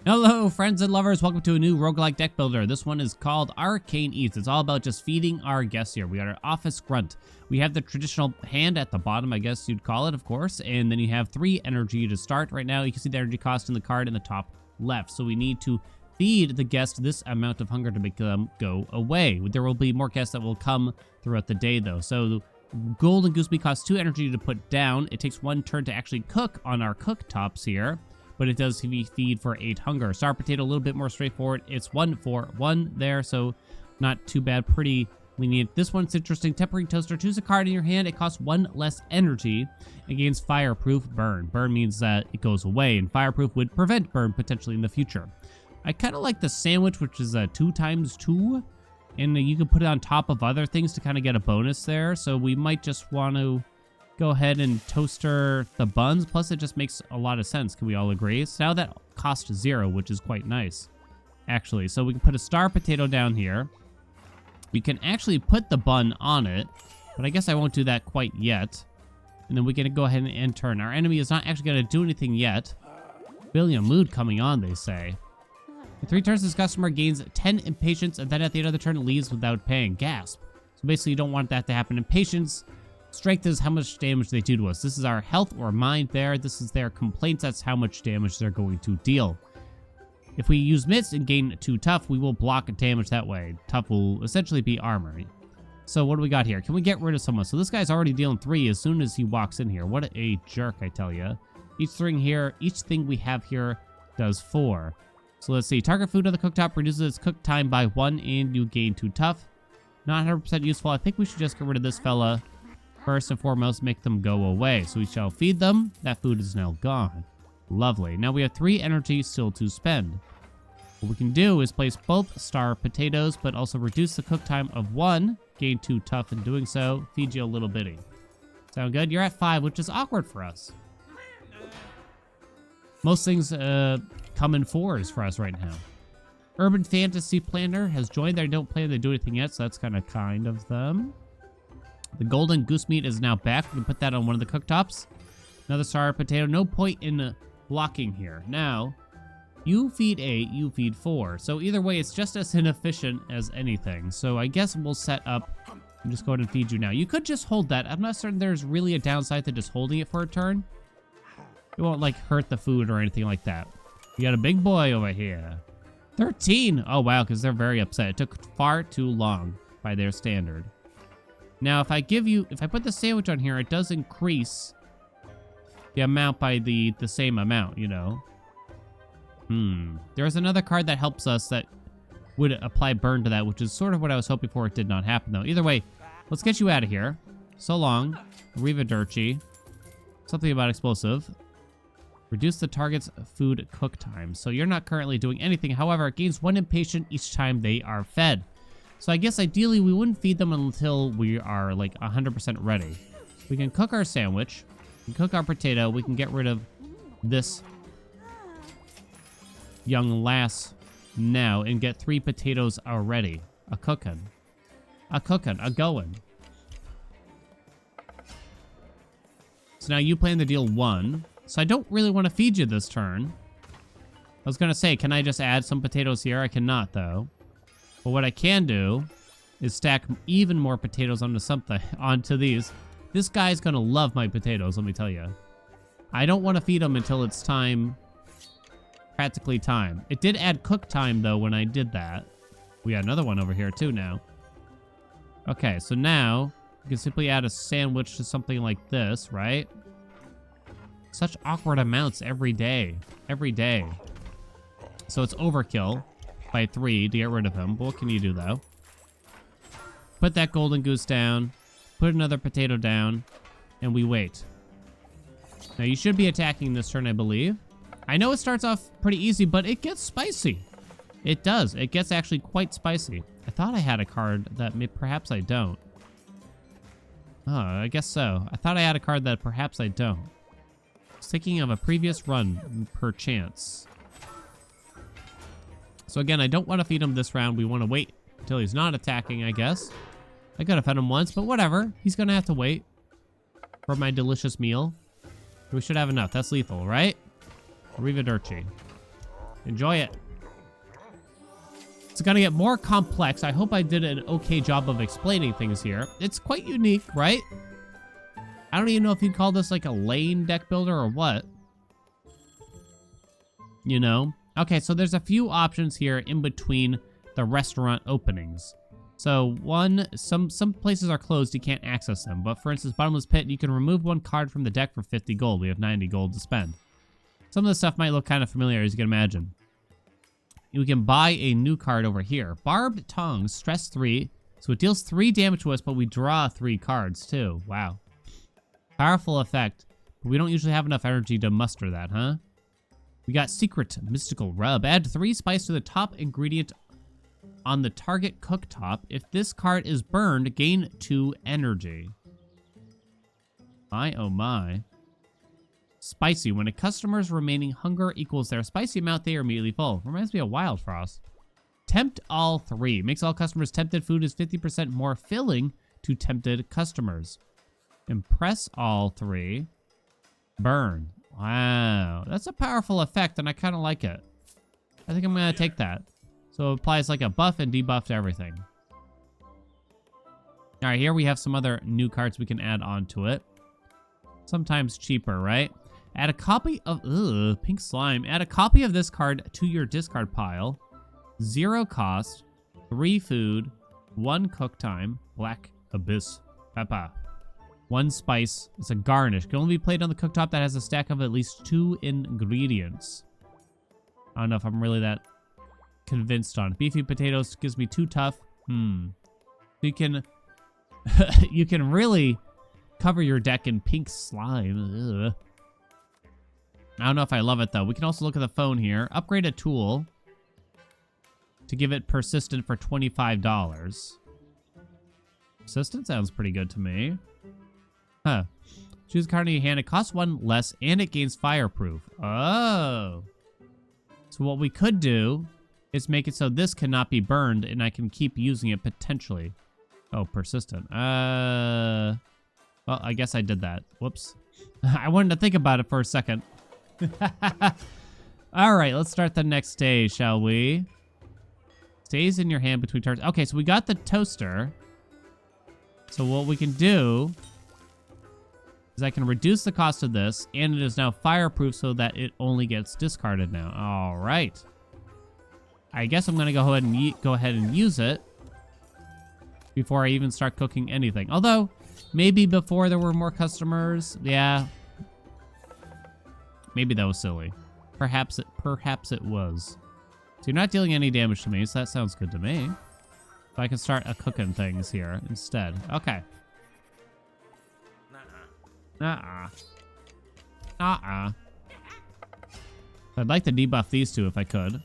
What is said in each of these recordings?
Hello, friends and lovers. Welcome to a new roguelike deck builder. This one is called Arcane Eats. It's all about just feeding our guests here. We got our office grunt. We have the traditional hand at the bottom, I guess you'd call it, of course. And then you have 3 energy to start. Right now, you can see the energy cost in the card in the top left. So we need to feed the guest this amount of hunger to make them go away. There will be more guests that will come throughout the day, though. So golden goose meat costs 2 energy to put down. It takes 1 turn to actually cook on our cooktops here, but it does feed for 8 hunger. Star potato, a little bit more straightforward. It's 1 for 1 there, so not too bad, pretty lenient. This one's interesting. Tempering toaster, choose a card in your hand. It costs 1 less energy and gains fireproof burn. Burn means that it goes away, and fireproof would prevent burn potentially in the future. I kind of like the sandwich, which is a 2x2, and you can put it on top of other things to kind of get a bonus there, so we might just want to go ahead and toaster the buns. Plus, it just makes a lot of sense. Can we all agree? So now that costs 0, which is quite nice, actually. So we can put a star potato down here. We can actually put the bun on it, but I guess I won't do that quite yet. And then we can go ahead and end turn. Our enemy is not actually going to do anything yet. Feeling a mood coming on, they say. In 3 turns, this customer gains 10 impatience, and then at the end of the turn, it leaves without paying. Gasp. So basically, you don't want that to happen. Impatience. Strength is how much damage they do to us. This is our health or mind there. This is their complaints. That's how much damage they're going to deal. If we use mitts and gain 2 tough, we will block damage that way. Tough will essentially be armor. So what do we got here? Can we get rid of someone? So this guy's already dealing 3 as soon as he walks in here. What a jerk, I tell you. Each thing we have here does 4. So let's see. Target food on the cooktop reduces its cook time by 1 and you gain 2 tough. Not 100% useful. I think we should just get rid of this fella. First and foremost, make them go away. So we shall feed them. That food is now gone. Lovely. Now we have 3 energy still to spend. What we can do is place both star potatoes, but also reduce the cook time of 1. Gain 2 tough in doing so. Feed you a little bitty. Sound good? You're at 5, which is awkward for us. Most things come in 4s for us right now. Urban Fantasy Planner has joined. They don't plan to do anything yet, so that's kind of them. The golden goose meat is now back. We can put that on one of the cooktops. Another star potato. No point in blocking here. Now, you feed 8, you feed 4. So either way, it's just as inefficient as anything. So I guess we'll set up and just go ahead and feed you now. You could just hold that. I'm not certain there's really a downside to just holding it for a turn. It won't, like, hurt the food or anything like that. You got a big boy over here. 13. Oh, wow, because they're very upset. It took far too long by their standard. Now, if I put the sandwich on here, it does increase the amount by the same amount, you know. There's another card that helps us that would apply burn to that, which is sort of what I was hoping for. It did not happen, though. Either way, let's get you out of here. So long. Arrivederci. Something about explosive. Reduce the target's food cook time. So you're not currently doing anything. However, it gains 1 impatient each time they are fed. So I guess ideally we wouldn't feed them until we are like 100% ready. We can cook our sandwich. We can cook our potato. We can get rid of this young lass now and get 3 potatoes already. A cooking. A going. So now you plan to deal 1. So I don't really want to feed you this turn. I was going to say, can I just add some potatoes here? I cannot, though. But what I can do is stack even more potatoes onto these. This guy's going to love my potatoes, let me tell you. I don't want to feed him until it's time, practically time. It did add cook time, though, when I did that. We got another one over here, too, now. Okay, so now you can simply add a sandwich to something like this, right? Such awkward amounts every day. Every day. So it's overkill by 3 to get rid of him. But what can you do, though? Put that golden goose down. Put another potato down. And we wait. Now, you should be attacking this turn, I believe. I know it starts off pretty easy, but it gets spicy. It does. It gets actually quite spicy. I thought I had a card that perhaps I don't. Oh, I guess so. I thought I had a card that perhaps I don't. I was thinking of a previous run, perchance. So again, I don't want to feed him this round. We want to wait until he's not attacking, I guess. I could have fed him once, but whatever. He's going to have to wait for my delicious meal. We should have enough. That's lethal, right? Arrivederci. Enjoy it. It's gonna get more complex. I hope I did an okay job of explaining things here. It's quite unique, right? I don't even know if you'd call this like a lane deck builder or what. You know? Okay, so there's a few options here in between the restaurant openings. So one, some places are closed, you can't access them. But for instance, Bottomless Pit, you can remove one card from the deck for 50 gold. We have 90 gold to spend. Some of the stuff might look kind of familiar, as you can imagine. We can buy a new card over here. Barbed Tongues, stress 3. So it deals 3 damage to us, but we draw 3 cards too. Wow. Powerful effect. But we don't usually have enough energy to muster that, huh? We got Secret Mystical Rub. Add 3 spice to the top ingredient on the target cooktop. If this card is burned, gain 2 energy. My oh my. Spicy. When a customer's remaining hunger equals their spicy amount, they are immediately full. Reminds me of Wild Frost. Tempt all 3. Makes all customers tempted. Food is 50% more filling to tempted customers. Impress all 3. Burn. Wow. That's a powerful effect, and I kind of like it. I think I'm going to take that. So it applies like a buff and debuff to everything. All right, here we have some other new cards we can add onto it. Sometimes cheaper, right? Add a copy of... Ugh, pink slime. Add a copy of this card to your discard pile. 0 cost. 3 food. 1 cook time. Black Abyss Pepper. 1 spice. It's a garnish. Can only be played on the cooktop that has a stack of at least 2 ingredients. I don't know if I'm really that convinced on it. Beefy potatoes gives me 2 tough. You can... you can really cover your deck in pink slime. Ugh. I don't know if I love it, though. We can also look at the phone here. Upgrade a tool to give it persistent for $25. Persistent sounds pretty good to me. Huh. Choose a card in your hand. It costs 1 less, and it gains fireproof. Oh. So what we could do is make it so this cannot be burned, and I can keep using it potentially. Oh, persistent. Well, I guess I did that. Whoops. I wanted to think about it for a second. All right, let's start the next day, shall we? Stays in your hand between turns. Okay, so we got the toaster. So what we can do is I can reduce the cost of this, and it is now fireproof so that it only gets discarded now. All right. I guess I'm gonna go ahead and use it before I even start cooking anything. Although, maybe before there were more customers. Yeah. Maybe that was silly. Perhaps it was. So you're not dealing any damage to me, so that sounds good to me. So I can start cooking things here instead. Okay. Nuh-uh. I'd like to debuff these 2 if I could.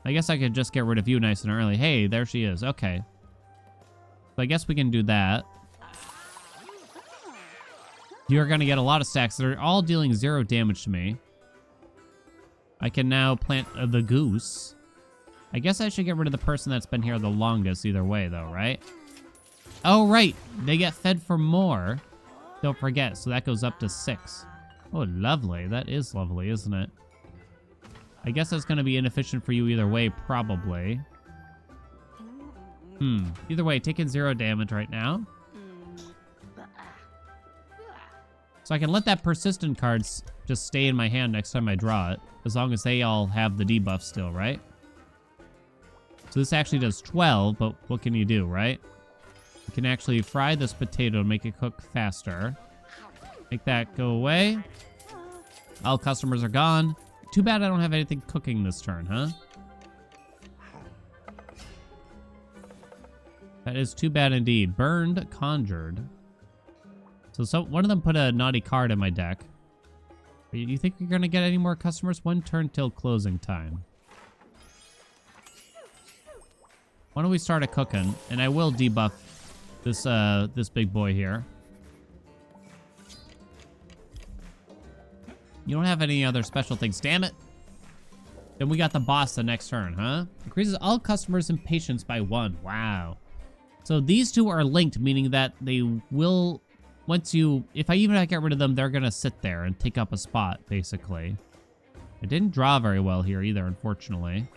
I guess I could just get rid of you nice and early. Hey, there she is. Okay. So I guess we can do that. You're going to get a lot of stacks that are all dealing 0 damage to me. I can now plant the goose. I guess I should get rid of the person that's been here the longest either way, though, right? Oh, right. They get fed for more. Don't forget. So that goes up to 6. Oh, lovely. That is lovely, isn't it? I guess that's going to be inefficient for you either way, probably. Either way, taking 0 damage right now. So I can let that persistent cards just stay in my hand next time I draw it, as long as they all have the debuff still, right? So this actually does 12, but what can you do, right? You can actually fry this potato and make it cook faster. Make that go away. All customers are gone. Too bad I don't have anything cooking this turn, huh? That is too bad indeed. Burned, conjured. So one of them put a naughty card in my deck. You think you're going to get any more customers? 1 turn till closing time. Why don't we start a cooking? And I will debuff this big boy here. You don't have any other special things. Damn it. Then we got the boss the next turn, huh? Increases all customers' impatience by 1. Wow. So these 2 are linked, meaning that they will... Once you... If I get rid of them, they're going to sit there and take up a spot, basically. I didn't draw very well here either, unfortunately.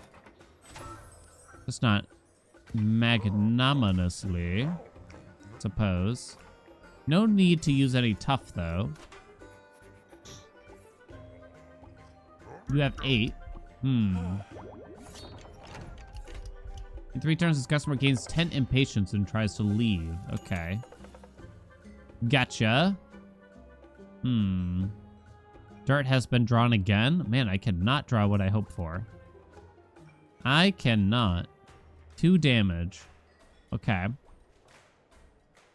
Just not magnanimously, I suppose. No need to use any tough, though. You have 8. In 3 turns, this customer gains 10 impatience and tries to leave. Okay. Gotcha. Dirt has been drawn again. Man, I cannot draw what I hoped for. I cannot. 2 damage. Okay.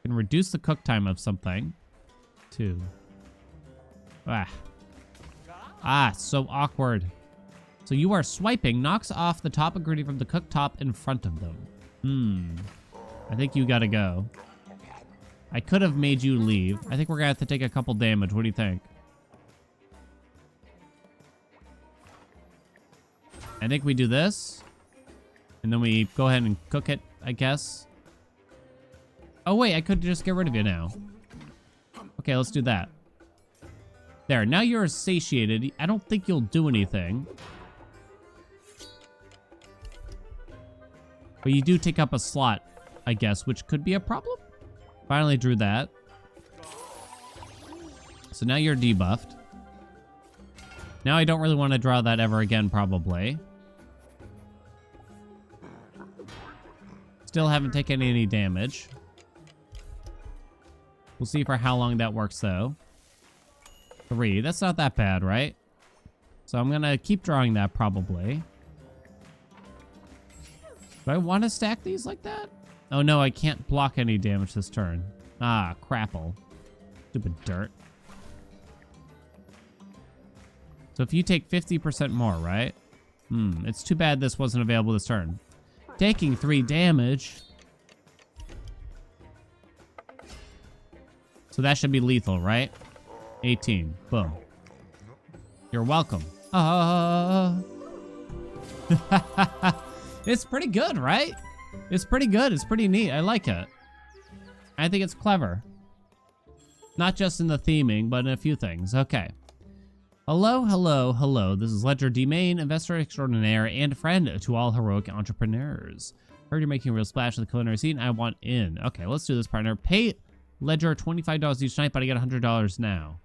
Can reduce the cook time of something. 2. So awkward. So you are swiping, knocks off the top ingredient from the cooktop in front of them. I think you gotta go. I could have made you leave. I think we're gonna have to take a couple damage. What do you think? I think we do this. And then we go ahead and cook it, I guess. Oh, wait, I could just get rid of you now. Okay, let's do that. There, now you're satiated. I don't think you'll do anything. But you do take up a slot, I guess, which could be a problem. Finally drew that. So now you're debuffed. Now I don't really want to draw that ever again, probably. Still haven't taken any damage. We'll see for how long that works, though. 3. That's not that bad, right? So I'm going to keep drawing that, probably. Do I want to stack these like that? Oh, no, I can't block any damage this turn. Ah, crapple. Stupid dirt. So if you take 50% more, right? It's too bad this wasn't available this turn. Taking 3 damage. So that should be lethal, right? 18. Boom. You're welcome. It's pretty good, right? It's pretty good. It's pretty neat. I like it. I think it's clever. Not just in the theming, but in a few things. Okay. Hello, hello, hello. This is Ledger D. Main, investor extraordinaire and friend to all heroic entrepreneurs. Heard you're making a real splash in the culinary scene. I want in. Okay, let's do this, partner. Pay Ledger $25 each night, but I get $100 now.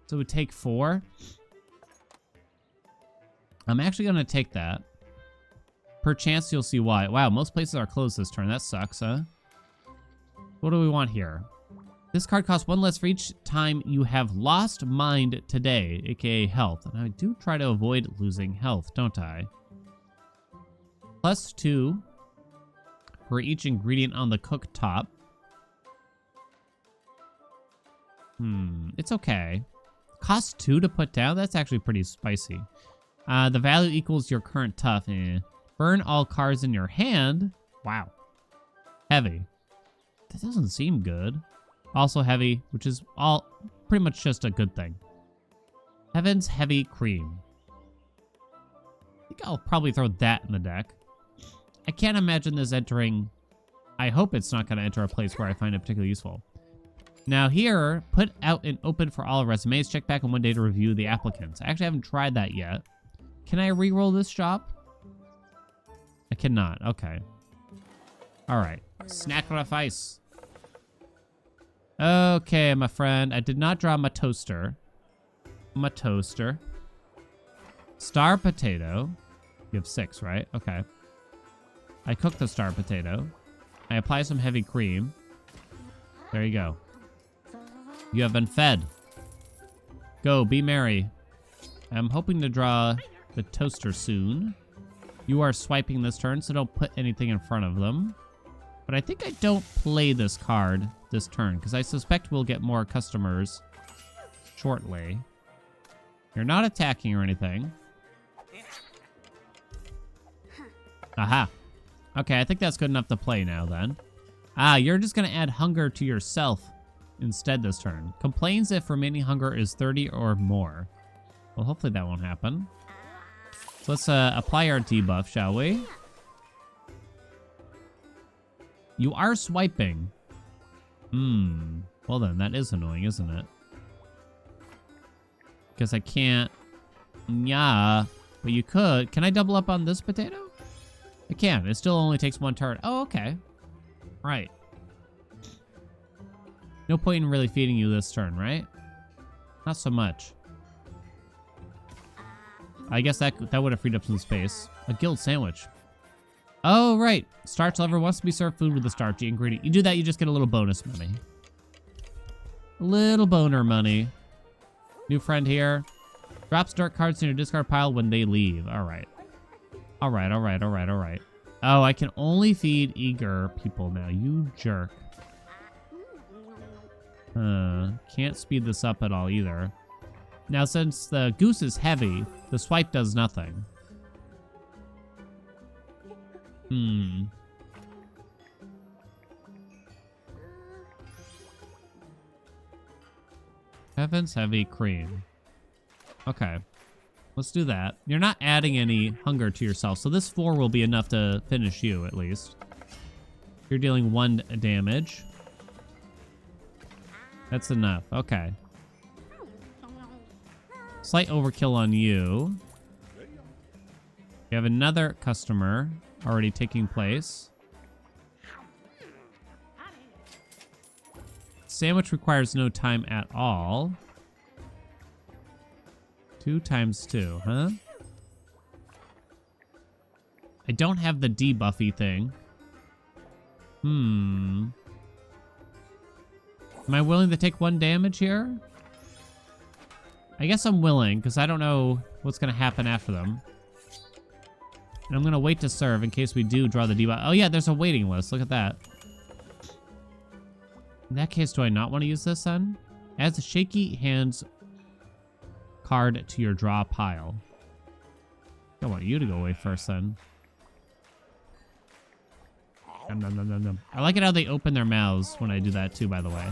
So we take 4. I'm actually going to take that. Perchance you'll see why. Wow, most places are closed this turn. That sucks, huh? What do we want here? This card costs 1 less for each time you have lost mind today, aka health. And I do try to avoid losing health, don't I? +2 for each ingredient on the cooktop. It's okay. Costs 2 to put down? That's actually pretty spicy. The value equals your current tough. Burn all cards in your hand. Wow. Heavy. That doesn't seem good. Also heavy, which is all pretty much just a good thing. Heaven's Heavy Cream. I think I'll probably throw that in the deck. I can't imagine this entering... I hope it's not going to enter a place where I find it particularly useful. Now here, put out and open for all resumes. Check back in 1 day to review the applicants. I actually haven't tried that yet. Can I re-roll this job? I cannot. Okay. All right. Sacrifice. Okay, my friend. I did not draw my toaster. My toaster. Star potato. You have 6, right? Okay. I cook the star potato. I apply some heavy cream. There you go. You have been fed. Go, be merry. I'm hoping to draw the toaster soon. You are swiping this turn, so don't put anything in front of them. But I think I don't play this card this turn, because I suspect we'll get more customers shortly. You're not attacking or anything. Aha. Okay, I think that's good enough to play now, then. Ah, you're just going to add hunger to yourself instead this turn. Complains if remaining hunger is 30 or more. Well, hopefully that won't happen. So let's apply our debuff, shall we? You are swiping. Well then, that is annoying, isn't it? Because I can't. Yeah. But you could. Can I double up on this potato? I can. It still only takes 1 turn. Oh, okay. Right. No point in really feeding you this turn, right? Not so much. I guess that would have freed up some space. A guild sandwich. Oh, right. Starch lover wants to be served food with a starchy ingredient. You do that, you just get a little bonus money. A little boner money. New friend here. Drops dirt cards in your discard pile when they leave. All right. All right, all right, all right, all right. Oh, I can only feed eager people now. You jerk. Can't speed this up at all either. Now, since the goose is heavy, the swipe does nothing. Heaven's heavy cream. Okay. Let's do that. You're not adding any hunger to yourself, so this 4 will be enough to finish you, at least. You're dealing 1 damage. That's enough. Okay. Slight overkill on you. We have another customer already taking place. Sandwich requires no time at all. 2 times 2, huh? I don't have the debuffy thing. Am I willing to take 1 damage here? I guess I'm willing, because I don't know what's going to happen after them. And I'm going to wait to serve in case we do draw the debuff. Oh yeah, there's a waiting list. Look at that. In that case, do I not want to use this then? Adds a shaky hands card to your draw pile. I want you to go away first then. Nom, nom, nom, nom, nom. I like it how they open their mouths when I do that too, by the way.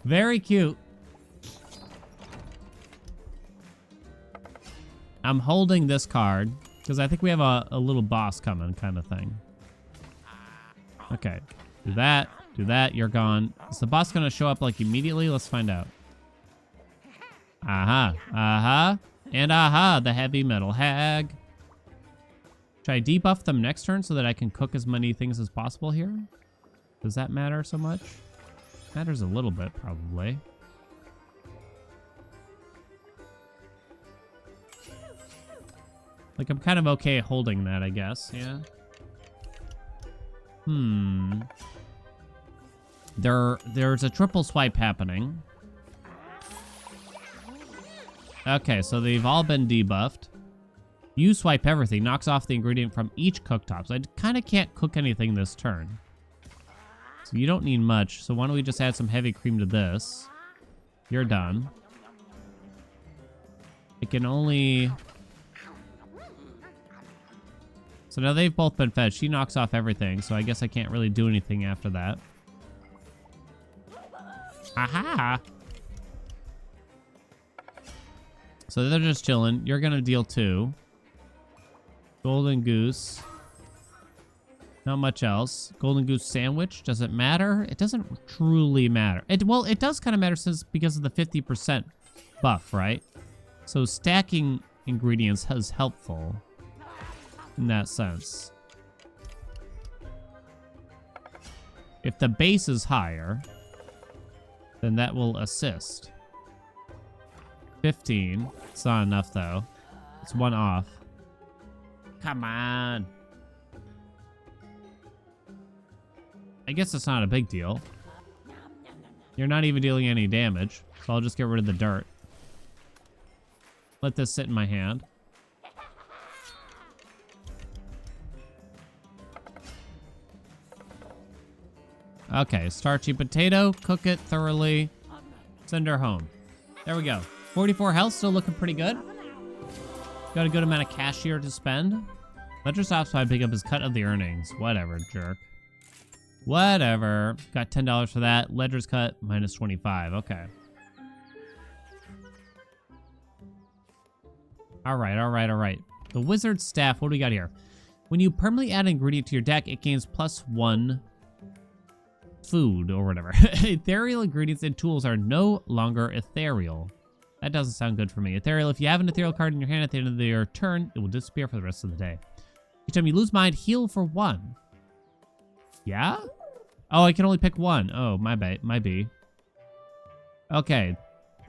Very cute. I'm holding this card because I think we have a little boss coming kind of thing. Okay. Do that. Do that. You're gone. Is the boss going to show up like immediately? Let's find out. Aha. Aha. And aha. The heavy metal hag. Should I debuff them next turn so that I can cook as many things as possible here? Does that matter so much? Matters a little bit, probably. Like, I'm kind of okay holding that, I guess, yeah? There's a triple swipe happening. Okay, so they've all been debuffed. You swipe everything, knocks off the ingredient from each cooktop. So I kind of can't cook anything this turn. So you don't need much. So why don't we just add some heavy cream to this? You're done. It can only... So now they've both been fed. She knocks off everything, so I guess I can't really do anything after that. Aha! So they're just chilling. You're gonna deal 2. Golden goose. Not much else. Golden goose sandwich. Does it matter? It doesn't truly matter. Well, it does kind of matter because of the 50% buff, right? So stacking ingredients is helpful in that sense. If the base is higher, then that will assist. 15. It's not enough, though. It's 1 off. Come on. I guess it's not a big deal. You're not even dealing any damage, so I'll just get rid of the dirt. Let this sit in my hand. Okay, starchy potato. Cook it thoroughly. Send her home. There we go. 44 health, still looking pretty good. Got a good amount of cash here to spend. Ledger stops by pick up his cut of the earnings. Whatever, jerk. Whatever. Got $10 for that. Ledger's cut, minus 25. Okay. All right, all right, all right. The wizard's staff, what do we got here? When you permanently add an ingredient to your deck, it gains +1 food or whatever. Ethereal ingredients and tools are no longer ethereal. That doesn't sound good for me. Ethereal, if you have an ethereal card in your hand at the end of your turn, it will disappear for the rest of the day. Each time you lose mind, heal for 1. Yeah? Oh, I can only pick 1. Oh, my bad. Might be. Okay.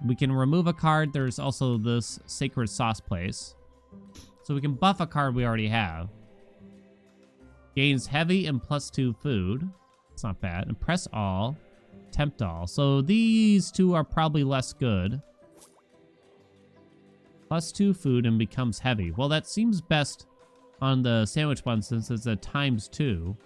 We can remove a card. There's also this Sacred Sauce place. So we can buff a card we already have. Gains heavy and +2 food. It's not bad. And press all. Tempt all. So these two are probably less good. +2 food and becomes heavy. Well, that seems best on the sandwich bun since it's a ×2.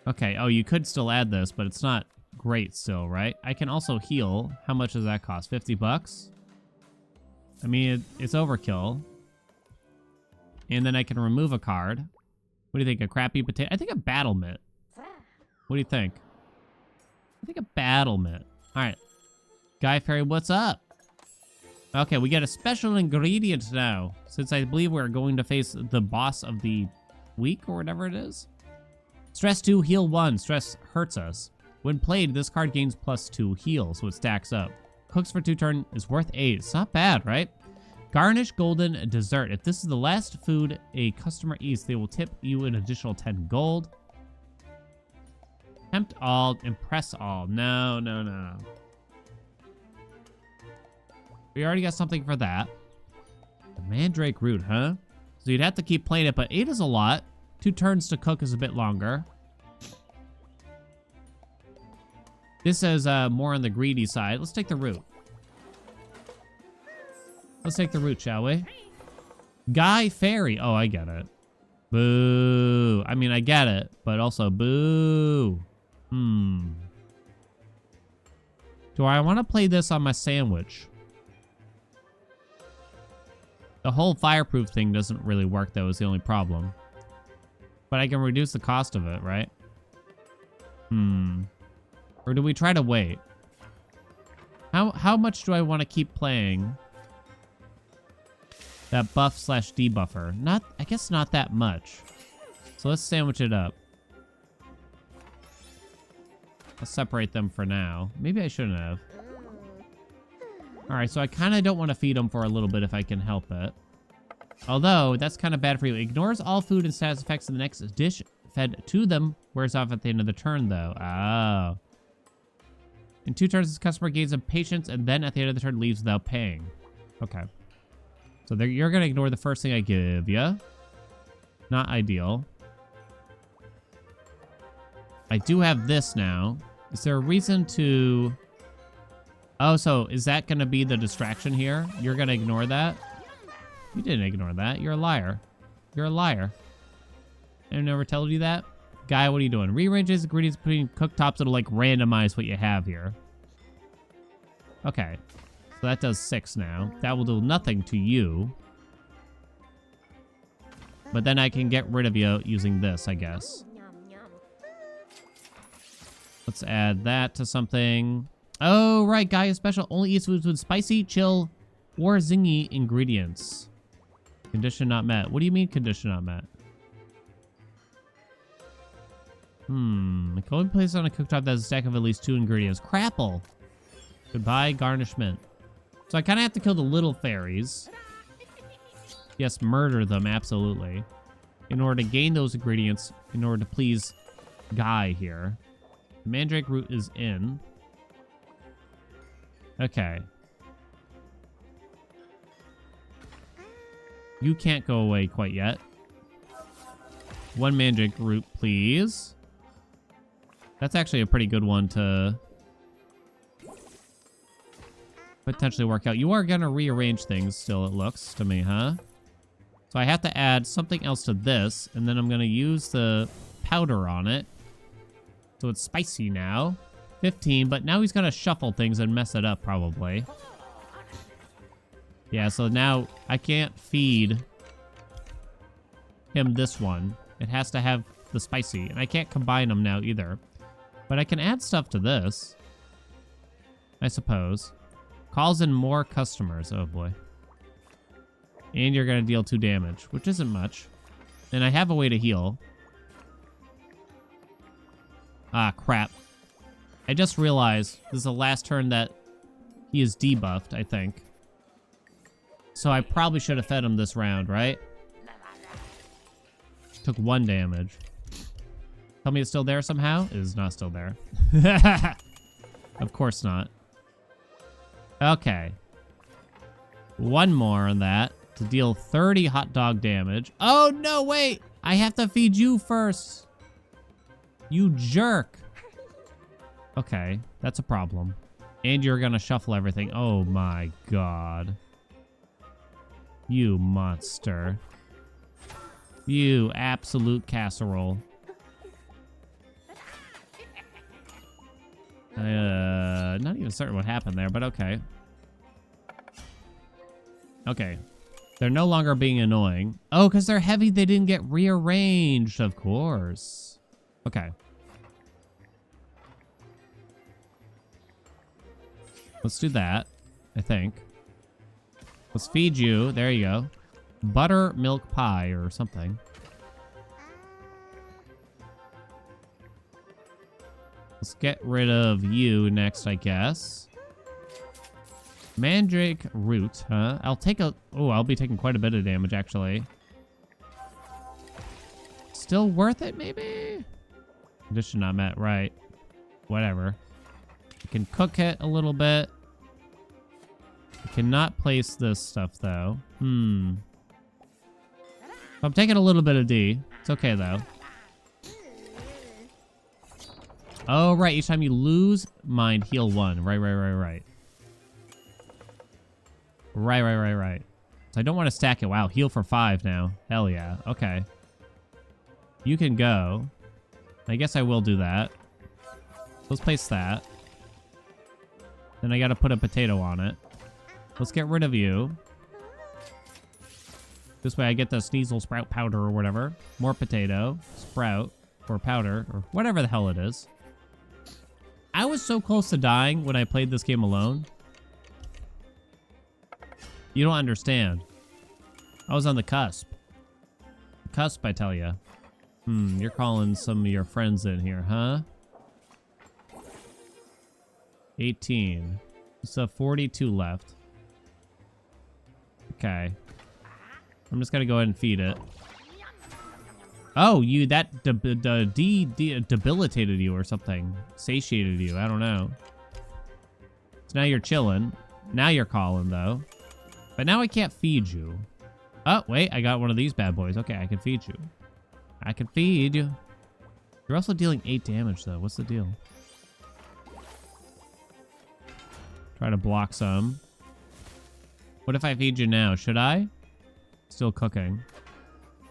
Okay, oh, you could still add this, but it's not great still, right? I can also heal. How much does that cost? 50 bucks? I mean, it's overkill. And then I can remove a card. What do you think? A crappy potato? I think a battlement. What do you think? I think a battlement. All right. Guy Fairy, what's up? Okay, we get a special ingredient now. Since I believe we're going to face the boss of the week or whatever it is. Stress 2, heal 1. Stress hurts us. When played, this card gains +2 heal, so it stacks up. Cooks for 2 turn is worth 8. It's not bad, right? Garnish golden dessert. If this is the last food a customer eats, they will tip you an additional 10 gold. Tempt all, impress all. No, no, no. We already got something for that. The Mandrake root, huh? So you'd have to keep playing it, but 8 is a lot. 2 turns to cook is a bit longer. This is more on the greedy side. Let's take the root. Let's take the root, shall we? Guy Fairy. Oh, I get it. Boo. I mean, I get it, but also boo. Do I want to play this on my sandwich? The whole fireproof thing doesn't really work, though, is the only problem. But I can reduce the cost of it, right? Or do we try to wait? How much do I want to keep playing that buff/debuffer? Not, I guess not that much. So let's sandwich it up. Let's separate them for now. Maybe I shouldn't have. Alright, so I kind of don't want to feed them for a little bit if I can help it. Although, that's kind of bad for you. Ignores all food and status effects in the next dish fed to them. Wears off at the end of the turn, though. Oh. In 2 turns, this customer gains some patience, and then at the end of the turn, leaves without paying. Okay. So you're going to ignore the first thing I give you. Not ideal. I do have this now. Is there a reason to... Oh, so is that going to be the distraction here? You're going to ignore that? You didn't ignore that. You're a liar. You're a liar. I never told you that? Guy, what are you doing? Rearranges ingredients between cooktops. It'll, like, randomize what you have here. Okay. So that does 6 now. That will do nothing to you. But then I can get rid of you using this, I guess. Let's add that to something. Oh, right. Gaia Special only eats foods with spicy, chill, or zingy ingredients. Condition not met. What do you mean condition not met? Can only place on a cooktop that has a stack of at least 2 ingredients. Crapple. Goodbye, garnishment. So I kind of have to kill the little fairies. Yes, murder them, absolutely. In order to gain those ingredients, in order to please Guy here. The Mandrake root is in. Okay. You can't go away quite yet. 1 Mandrake root, please. That's actually a pretty good one to potentially work out. You are going to rearrange things still, it looks to me, huh? So I have to add something else to this, and then I'm going to use the powder on it. So it's spicy now. 15, but now he's going to shuffle things and mess it up, probably. Yeah, so now I can't feed him this one. It has to have the spicy, and I can't combine them now either. But I can add stuff to this, I suppose. Calls in more customers. Oh, boy. And you're going to deal 2 damage, which isn't much. And I have a way to heal. Ah, crap. I just realized this is the last turn that he is debuffed, I think. So I probably should have fed him this round, right? Took 1 damage. Tell me it's still there somehow? It is not still there. Of course not. Okay. 1 more on that to deal 30 hot dog damage. Oh, no, wait. I have to feed you first. You jerk. Okay, that's a problem. And you're gonna shuffle everything. Oh my god. You monster. You absolute casserole. Not even certain what happened there, but okay. Okay. They're no longer being annoying. Oh, because they're heavy, they didn't get rearranged, of course. Okay. Let's do that, I think. Let's feed you. There you go. Buttermilk pie or something. Let's get rid of you next, I guess. Mandrake root, huh? I'll take a... Oh, I'll be taking quite a bit of damage, actually. Still worth it, maybe? Condition not met, right. Whatever. I can cook it a little bit. I cannot place this stuff, though. I'm taking a little bit of D. It's okay, though. Oh, right. Each time you lose mind, heal 1. Right. Right. So I don't want to stack it. Wow, heal for 5 now. Hell yeah. Okay. You can go. I guess I will do that. Let's place that. Then I gotta put a potato on it. Let's get rid of you. This way I get the Sneasel sprout powder or whatever. More potato, sprout, or powder, or whatever the hell it is. I was so close to dying when I played this game alone. You don't understand. I was on the cusp. The cusp, I tell ya. You're calling some of your friends in here, huh? 18. So 42 left. Okay. I'm just gonna go ahead and feed it. Oh, you, that debilitated you or something. Satiated you, I don't know. So now you're chilling. Now you're calling, though. But now I can't feed you. Oh, wait, I got one of these bad boys. Okay, I can feed you. I can feed you. You're also dealing 8 damage, though. What's the deal? Try to block some. What if I feed you now? Should I? Still cooking.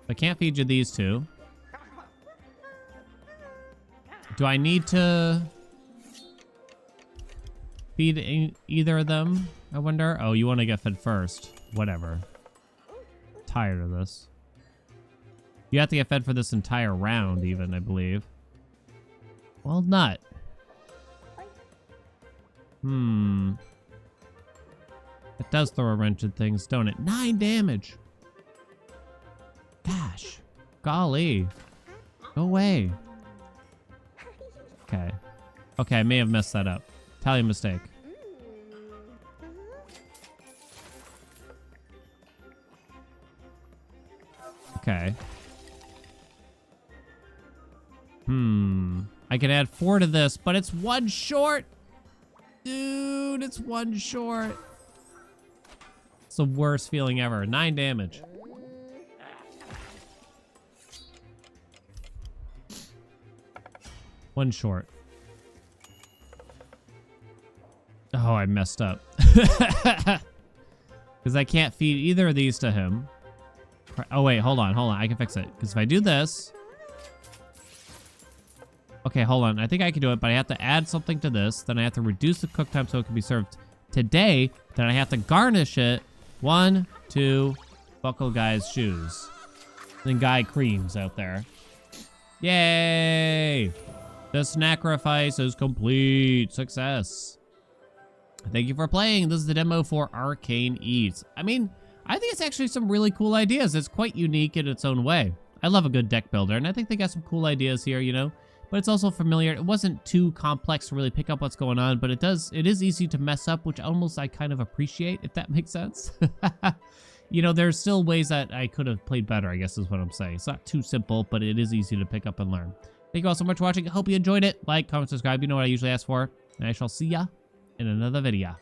I can't feed you these 2. Do I need to feed either of them? I wonder. Oh, you want to get fed first. Whatever. Tired of this. You have to get fed for this entire round, even, I believe. Well, nut. It does throw a wrench at things, don't it? 9 damage. Gosh. Golly. Go away. Okay. Okay, I may have messed that up. Tally mistake. Okay. I can add 4 to this, but it's 1 short. Dude, it's 1 short. It's the worst feeling ever. 9 damage. One short. Oh, I messed up. Because I can't feed either of these to him. Oh, wait, hold on. I can fix it. Because if I do this... Okay, hold on. I think I can do it, but I have to add something to this. Then I have to reduce the cook time so it can be served today. Then I have to garnish it. 1, 2, buckle guy's shoes. Then guy creams out there. Yay! The sacrifice is complete. Success. Thank you for playing. This is the demo for Arcane Eats. I mean, I think it's actually some really cool ideas. It's quite unique in its own way. I love a good deck builder, and I think they got some cool ideas here, you know? but it's also familiar. It wasn't too complex to really pick up what's going on, but it is easy to mess up, which almost I kind of appreciate, if that makes sense. You know, there's still ways that I could have played better, I guess is what I'm saying. It's not too simple, but it is easy to pick up and learn. Thank you all so much for watching. I hope you enjoyed it. Like, comment, subscribe. You know what I usually ask for. And I shall see ya in another video.